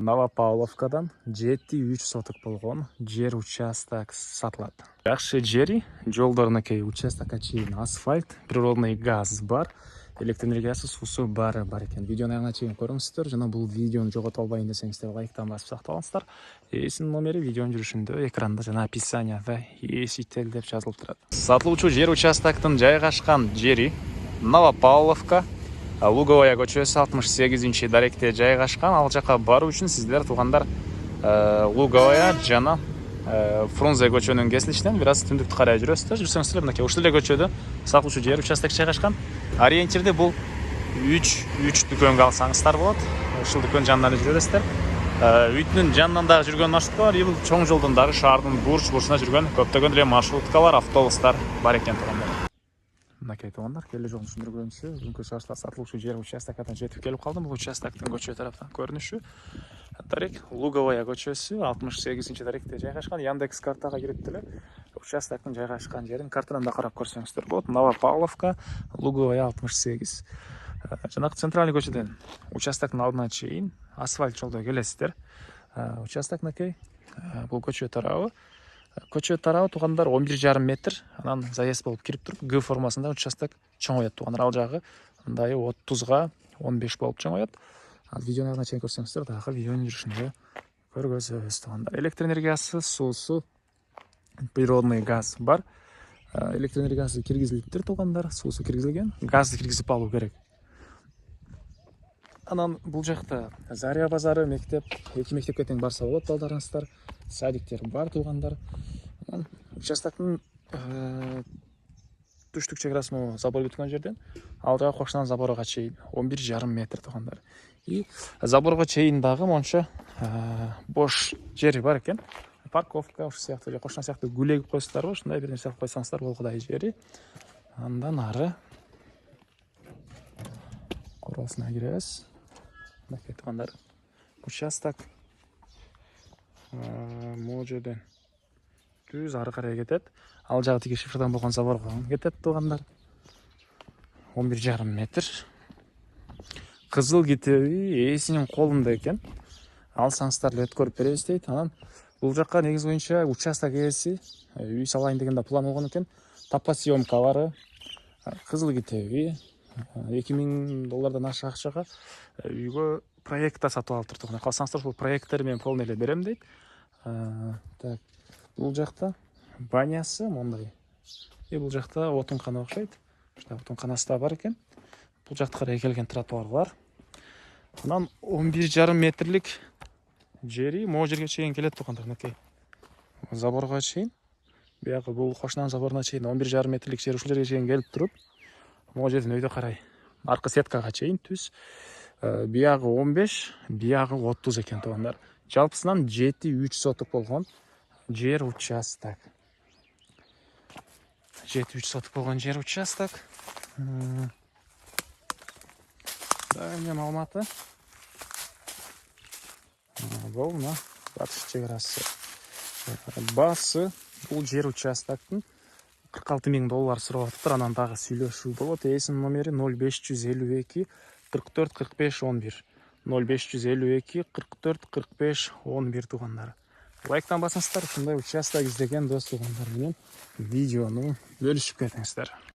Новопавловкадан 7-3 соток болгон жер участок сатылат. Жакшы жери, жолдорунакей участокко чейин асфальт, природный газ бар, электр энергиясы, суусу баары бар экен. Видеону аягына чейин көрүңүздөр жана бул видеону жогото албайын десеңиздер лайктан басып сактап алыңыздар. Эсинин номери видеонун жүрүшүндө, экранда жана описанияда Есител деп жазылып турат. Сатылуучу жер участоктун жайгашкан жери Новопавловка, Луговая көчөсү 68-чи даректе жайгашкан. Ал жака баруу үчүн сиздер туугандар Луговая жана Фрунзе көчөнүн кесилишинен бир аз түндүктү карай жүрөсүздөр. Жүрсөңүздөр мынакей ушул эле көчөдө сатылуучу жер участок жайгашкан. Ориентирде бул 3 дүкөнгө алсаңыздар болот. Ушул дүкөн жанынан эле жүрөсүздөр. Үйдүнүн жанынан дагы жүргөн маршруткалар, бул чоң жолдон дагы шаардын бурч-бурчуна жүргөн көптөгөн эле маршруткалар, автобустар бар экен туугандар. Мынакей туугандар, келе жолдун түшүндүргөнчү бүгүнкү чыгышта сатылуучу жер участоктон жетип келип калдым. Бул участоктун көчө тараптан көрүнүшү. Дарек Луговая көчөсү 68-чи даректе жайгашкан. Яндекс картага кирип деле участоктун жайгашкан жерин картадан да карап көрсөңүздөр болот. Новопавловка, Луговая 68. Жанагы центральный көчөдөн участоктун алдына чейин асфальт жолдо келесиздер. Участок мынакей. Бул көчө тарабы. Көчө тарабы туугандар 11,5 метр. Анан заезд болуп кирип туруп, Г формасында участок чоңоёт туугандар. Ал жагы мындай 30га 15 болуп чоңоёт. Видеону аягына чейин көрсөңүздөр дагы видеонун жүрүшүндө көргөзөбүз туугандар. Электр энергиясы, суусу, природный газ бар. Электр энергиясы киргизилиптир туугандар, суусу киргизилген, газды киргизип алуу керек. Анан бул жакта Заря базары, мектеп, эки мектепке тең барса болот балдарыңыздар. Садиктер бар туугандар. Анан участоктун түштүк чегaraсын забор бүткөн жерден ал жагы Кошнан заборго чейин 11,5 метр туугандар. И заборго чейин дагы монча бош жери бар экен. Парковка ушул сыяктуу же Кошнан сыяктуу гүл эгип койсуздарбы, ушундай бир нерсе кылып койсоңуздар болгудай жери. Андан ары коросуна киребиз. Мынакей туугандар, участок могу жерден түз ары карай кетет. Ал жагы тиги шифрдан болгон заборго кетет туугандар. 11,5 метр. Кызыл китеби ээсинин колунда экен. Алсаңыздар эле өткөрүп беребиз дейт. Анан бул жакка негизи боюнча участок ээси үй салайын дегенде план болгон экен. Тапосъемкалары, кызыл китеби $2000 аша акчага үйгө проектта сатып алыптыр туугандар. Калсаңыздар ушул проекттер мен полный эле берем дейт. Так, бул жакта банясы мондай. Бул жакта отункана окшойт. Ушта отунканасы да бар экен. Бул жакта карай келген тротуар бар. Анан 11,5 метрлик жери могу жерге чейин келет туугандар. Мынакей заборго чейин. Биягы бул Кошнан заборуна чейин 11,5 метрлик жер ушул жерге чейин келип туруп, могу жерден өйдө карай аркы сеткага чейин түз. Биягы 15, биягы 30 экен туугандар. Жалпысынан 7-3 соток болгон жер участок. 7-3 соток болгон жер участок. Дайым Алматы. Бул мына батыш чегарасы. Басы бул жер участоктун $46,000 сурап атыптыр. Анан дагы сүйлөшүү болот. Эсинин номери 0552 44 45 11. 0552 44 45 11 туугандар. Лайктан басыңыздар, ушундай участок издеген дос туугандар менен видеону бөлүшүп кетиңиздер.